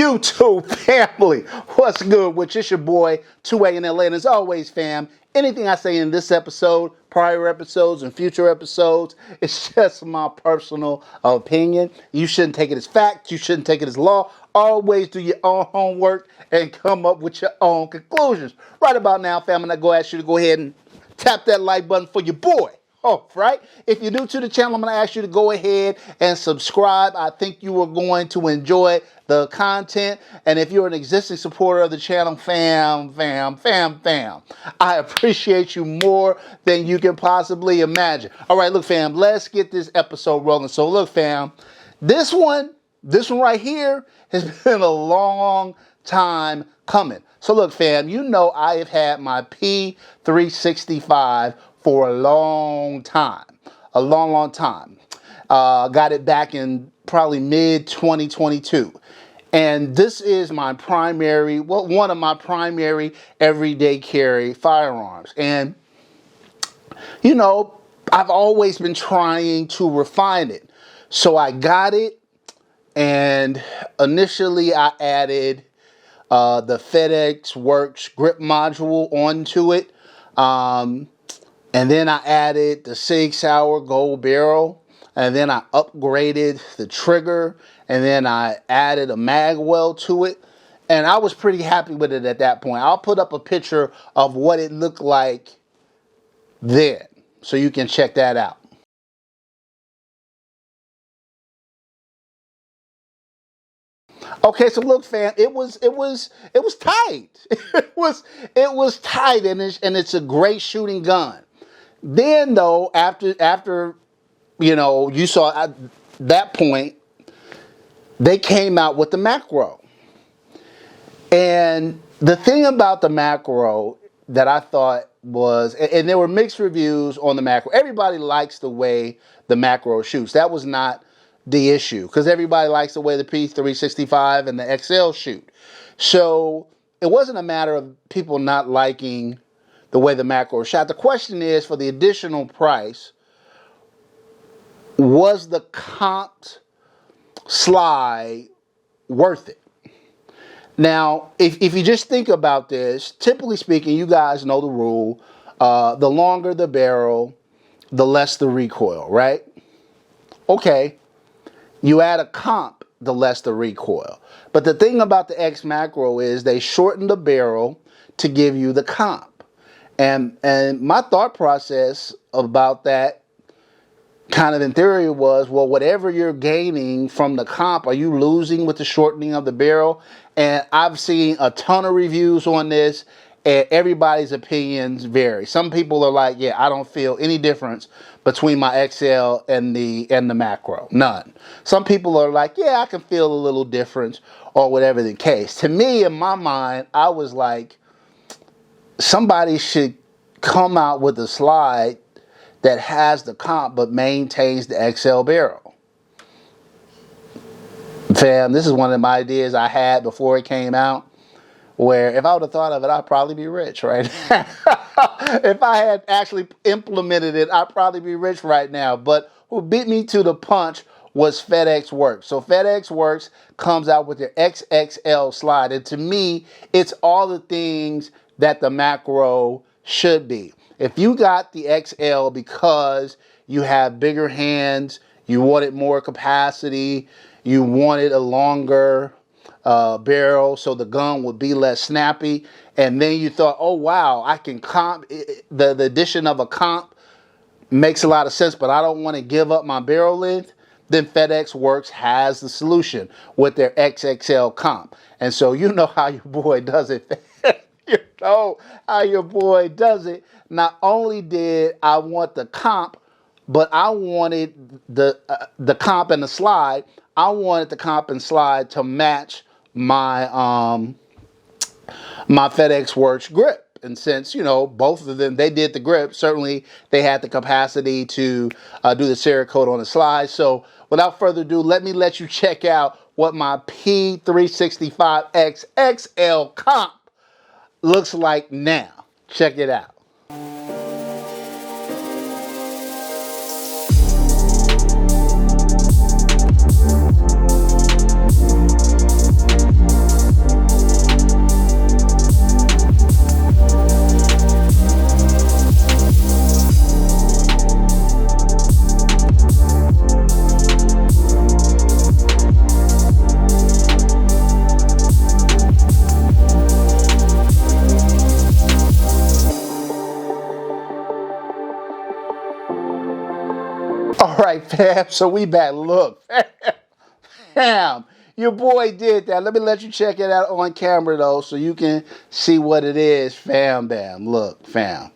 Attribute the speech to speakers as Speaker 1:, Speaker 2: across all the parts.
Speaker 1: YouTube family, what's good? Which is your boy 2A-N-LA, and as always, fam, anything I say in this episode, prior episodes, and future episodes, it's just my personal opinion. You shouldn't take it as fact. You shouldn't take it as law. Always do your own homework and come up with your own conclusions. Right about now, fam, I'm going to ask you to go ahead and tap that like button for your boy. Right? If you're new to the channel, I'm going to ask you to go ahead and subscribe. I think you are going to enjoy the content. And if you're an existing supporter of the channel, fam, I appreciate you more than you can possibly imagine. All right, look, fam, let's get this episode rolling. So look, fam, this one right here has been a long time coming. So look, fam, you know I have had my P365 for a long time, long time. Got it back in probably mid-2022. And this is my primary, well, one of my primary everyday carry firearms. And, you know, I've always been trying to refine it. So I got it, and initially I added the FDEX Werx grip module onto it. And then I added the Sig Gold barrel, and then I upgraded the trigger, and then I added a mag well to it, and I was pretty happy with it at that point. I'll put up a picture of what it looked like then, so you can check that out. Okay, so look, fam, it was tight. it was tight, and it's a great shooting gun. Then though, after you know, you saw at that point, they came out with the macro. And the thing about the macro that I thought was, and there were mixed reviews on the macro. Everybody likes the way the macro shoots. That was not the issue, because everybody likes the way the P365 and the XL shoot. So it wasn't a matter of people not liking the way the macro shot. The question is, for the additional price, was the comped slide worth it? Now, if you just think about this, typically speaking, you guys know the rule. The longer the barrel, the less the recoil, right? Okay, you add a comp, the less the recoil. But the thing about the X macro is they shorten the barrel to give you the comp. And my thought process about that kind of in theory was, well, whatever you're gaining from the comp, are you losing with the shortening of the barrel? And I've seen a ton of reviews on this, and everybody's opinions vary. Some people are like, yeah, I don't feel any difference between my XL and the macro. None. Some people are like, yeah, I can feel a little difference, or whatever the case. To me, in my mind, I was like, somebody should come out with a slide that has the comp but maintains the XL barrel. Fam, this is one of my ideas I had before it came out, where if I would have thought of it, I'd probably be rich right now. If I had actually implemented it, I'd probably be rich right now. But who beat me to the punch was FDEX Werx. So FDEX Werx comes out with their XXL slide. And to me, it's all the things that the macro should be. If you got the XL because you have bigger hands, you wanted more capacity, you wanted a longer barrel so the gun would be less snappy, and then you thought, oh wow, I can comp, the addition of a comp makes a lot of sense, but I don't want to give up my barrel length, then FDEX Werx has the solution with their XXL comp. And so you know how your boy does it. You know how your boy does it. Not only did I want the comp, but I wanted the comp and the slide. I wanted the comp and slide to match my my FDEX Werx grip. And since, you know, both of them, they did the grip, certainly they had the capacity to do the Cerakote on the slide. So without further ado, let me let you check out what my P365 XXL comp looks like now. Check it out. fam, so we back. Look, fam, your boy did that. Let me let you check it out on camera, though, so you can see what it is, fam, bam. Look, fam.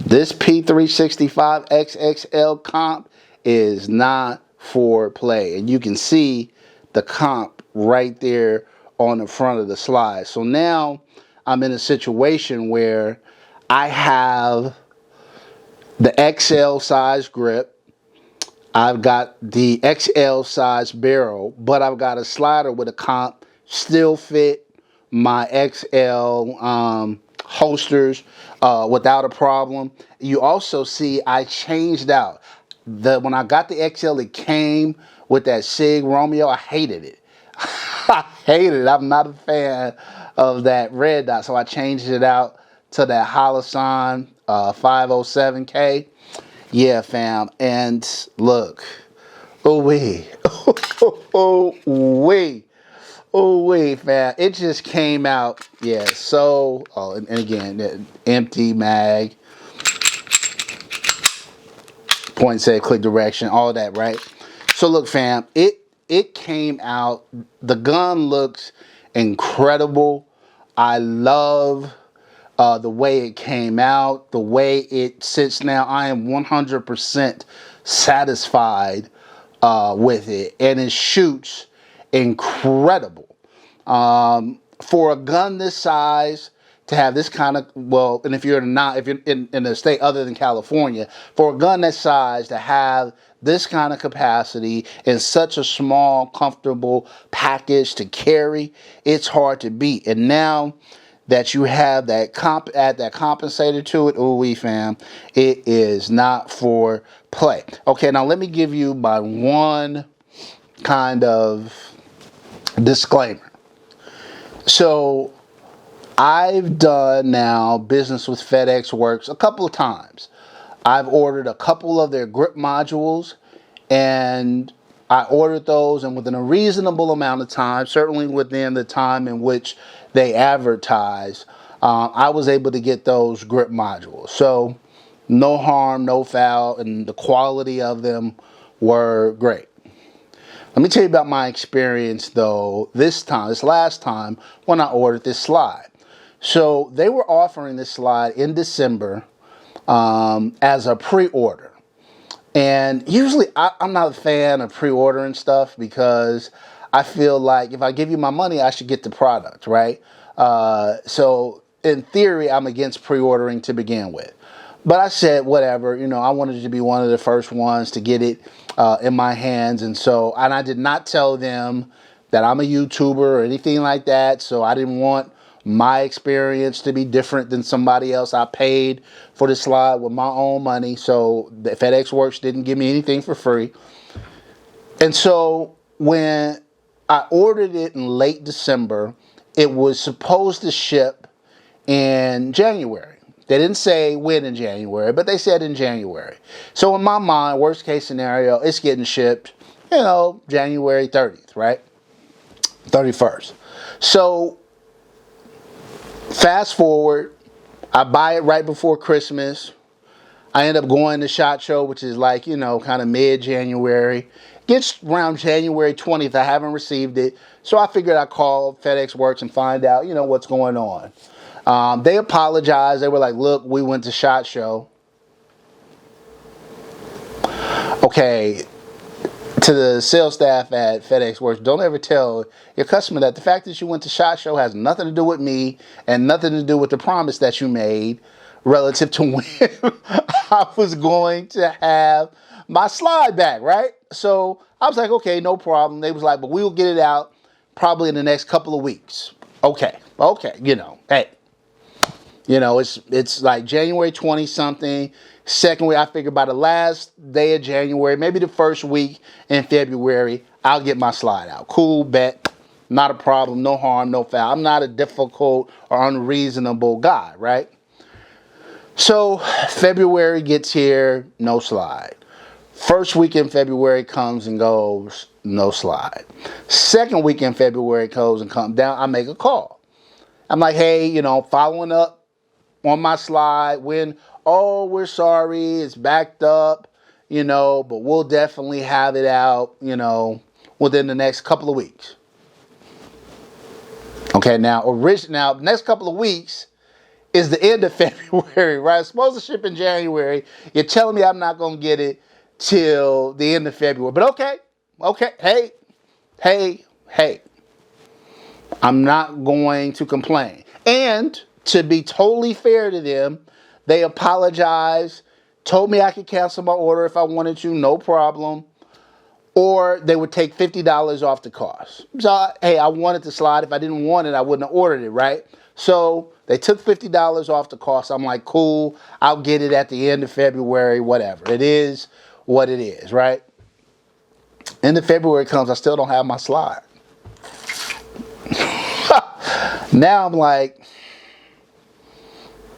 Speaker 1: This P365 XXL comp is not for play. And you can see the comp right there on the front of the slide. So now I'm in a situation where I have the XL size grip. I've got the XL size barrel, but I've got a slider with a comp, still fit my XL holsters without a problem. You also see I changed out. When I got the XL, it came with that Sig Romeo. I hated it. I hated it. I'm not a fan of that red dot, so I changed it out to that Holosun 507K. Yeah, fam. And look, oh wee, oh wee, fam. It just came out. Yeah. So, and again, empty mag, point, say, click direction, all that, right? So look, fam. It came out. The gun looks incredible. I love the way it came out, the way it sits now. I am 100% satisfied with it, and it shoots incredible. For a gun this size, to have this kind of, well, and if you're in a state other than California, for a gun that size to have this kind of capacity in such a small, comfortable package to carry, it's hard to beat. And now that you have that compensator to it, ooh wee, fam, it is not for play. Okay, now let me give you my one kind of disclaimer. So I've done now business with FedEX Werx a couple of times. I've ordered a couple of their grip modules, and I ordered those, and within a reasonable amount of time, certainly within the time in which they advertise, I was able to get those grip modules. So no harm, no foul, and the quality of them were great. Let me tell you about my experience, though, this last time when I ordered this slide. So they were offering this slide in December as a pre-order. And usually I'm not a fan of pre-ordering stuff because I feel like if I give you my money, I should get the product, right? So in theory, I'm against pre-ordering to begin with. But I said, whatever, I wanted to be one of the first ones to get it in my hands. And I did not tell them that I'm a YouTuber or anything like that. So I didn't want my experience to be different than somebody else. I paid for the slide with my own money. So the FedEx Werx didn't give me anything for free. And so when I ordered it in late December, it was supposed to ship in January. They didn't say when in January, but they said in January. So in my mind, worst case scenario, it's getting shipped, January 30th, right? 31st. So fast forward, I buy it right before Christmas. I end up going to SHOT Show, which is like, kind of mid-January. Gets around January 20th, I haven't received it. So I figured I'd call FedEx Werx and find out, what's going on. They apologized. They were like, look, we went to SHOT Show. Okay, to the sales staff at FedEx Werx, don't ever tell your customer that the fact that you went to SHOT Show has nothing to do with me and nothing to do with the promise that you made relative to when I was going to have my slide back, right? So I was like, okay, no problem. They was like, but we'll get it out probably in the next couple of weeks. Okay, hey. It's like January 20 something. Second week, I figured by the last day of January, maybe the first week in February, I'll get my slide out. Cool, bet. Not a problem, no harm, no foul. I'm not a difficult or unreasonable guy, right? So February gets here, no slide. First week in February comes and goes, no slide. Second week in February goes and comes down, I make a call. I'm like, hey, following up on my slide when, oh, we're sorry, it's backed up. but we'll definitely have it out, within the next couple of weeks. Okay, now next couple of weeks is the end of February, right? It's supposed to ship in January. You're telling me I'm not going to get it till the end of February. But okay, hey. I'm not going to complain. And to be totally fair to them, they apologized, told me I could cancel my order if I wanted to, no problem. Or they would take $50 off the cost. So, hey, I wanted the slide. If I didn't want it, I wouldn't have ordered it, right? So they took $50 off the cost. I'm like, cool, I'll get it at the end of February, whatever. It is what it is, right? End of February comes, I still don't have my slide. Now I'm like,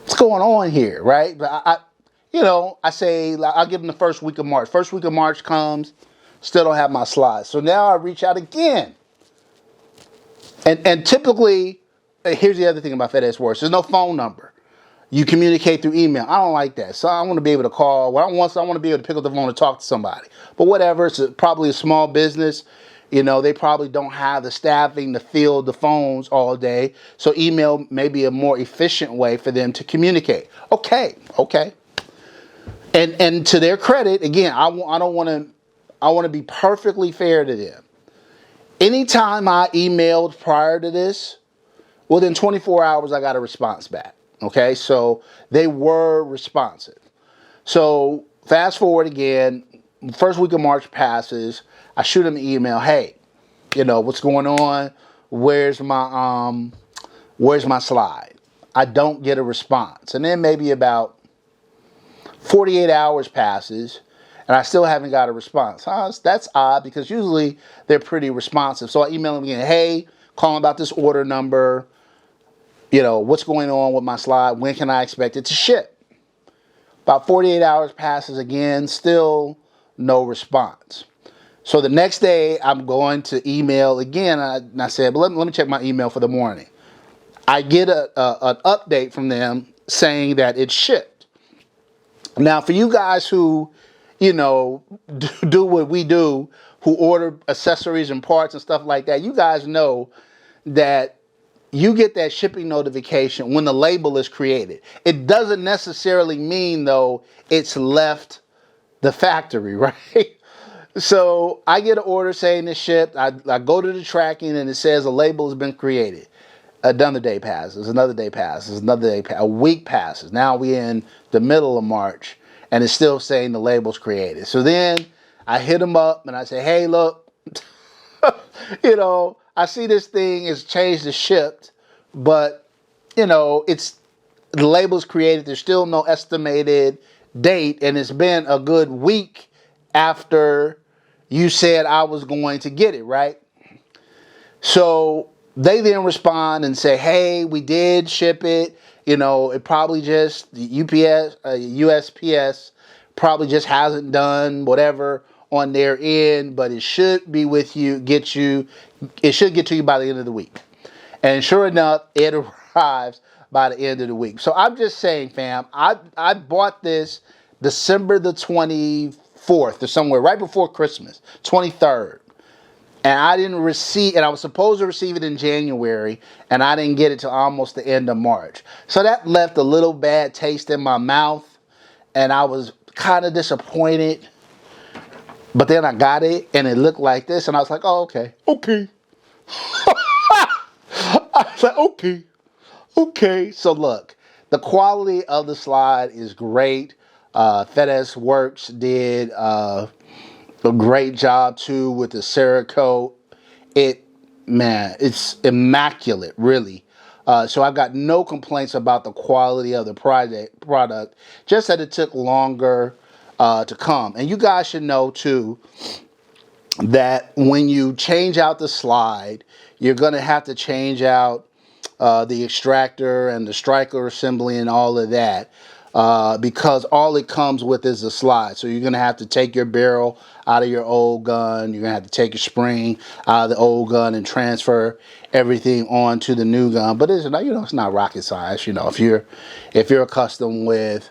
Speaker 1: what's going on here, right? But I say, I'll give them the first week of March. First week of March comes, still don't have my slide. So now I reach out again. And typically, here's the other thing about FedEx Werx. There's no phone number. You communicate through email. I don't like that. So I want to be able to call. I want to be able to pick up the phone and talk to somebody. But whatever, it's probably a small business. They probably don't have the staffing to field the phones all day. So email may be a more efficient way for them to communicate. Okay. And to their credit, again, I want to be perfectly fair to them. Anytime I emailed prior to this, within 24 hours, I got a response back. Okay, so they were responsive. So fast forward again, first week of March passes. I shoot them an email. Hey, what's going on? Where's my slide? I don't get a response. And then maybe about 48 hours passes, and I still haven't got a response. That's odd because usually they're pretty responsive. So I email them again. Hey, calling about this order number. What's going on with my slide? When can I expect it to ship? About 48 hours passes again, still no response. So the next day, I'm going to email again, and I said, but let me check my email for the morning. I get an update from them saying that it shipped. Now, for you guys who, do what we do, who order accessories and parts and stuff like that, you guys know that you get that shipping notification when the label is created. It doesn't necessarily mean, though, it's left the factory, right? So I get an order saying it's shipped. I go to the tracking and it says a label has been created. Another day passes, another day passes, another day passes, a week passes. Now we're in the middle of March and it's still saying the label's created. So then I hit them up and I say, hey, look, I see this thing is changed to shipped, but, it's the label's created. There's still no estimated date, and it's been a good week after you said I was going to get it, right? So they then respond and say, hey, we did ship it. It probably just, the USPS probably just hasn't done whatever on their end, but it should be with you, it should get to you by the end of the week. And sure enough, it arrives by the end of the week. So I'm just saying, fam, I bought this December the 24th or somewhere right before Christmas, 23rd. And I didn't receive, and I was supposed to receive it in January, and I didn't get it till almost the end of March. So that left a little bad taste in my mouth, and I was kind of disappointed. But then I got it, and it looked like this, and I was like, oh, okay. I was like, okay. So look, the quality of the slide is great. FedEx Werx did a great job, too, with the Cerakote. It's immaculate, really. So I've got no complaints about the quality of the product, just that it took longer to come. And you guys should know, too, that when you change out the slide, you're going to have to change out the extractor and the striker assembly and all of that, because all it comes with is a slide. So you're going to have to take your barrel out of your old gun. You're going to have to take your spring out of the old gun and transfer everything onto the new gun. But it's not rocket science. If you're accustomed with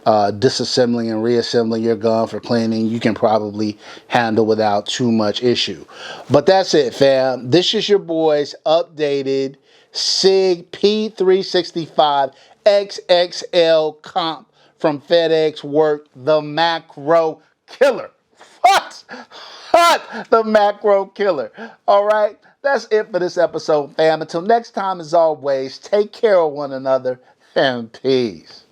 Speaker 1: disassembling and reassembling your gun for cleaning, you can probably handle without too much issue. But that's it, fam. This is your boy's updated Sig P365 XXL comp from FDEX Werx, the macro killer. What? The macro killer. All right, that's it for this episode, fam. Until next time, as always, take care of one another and peace.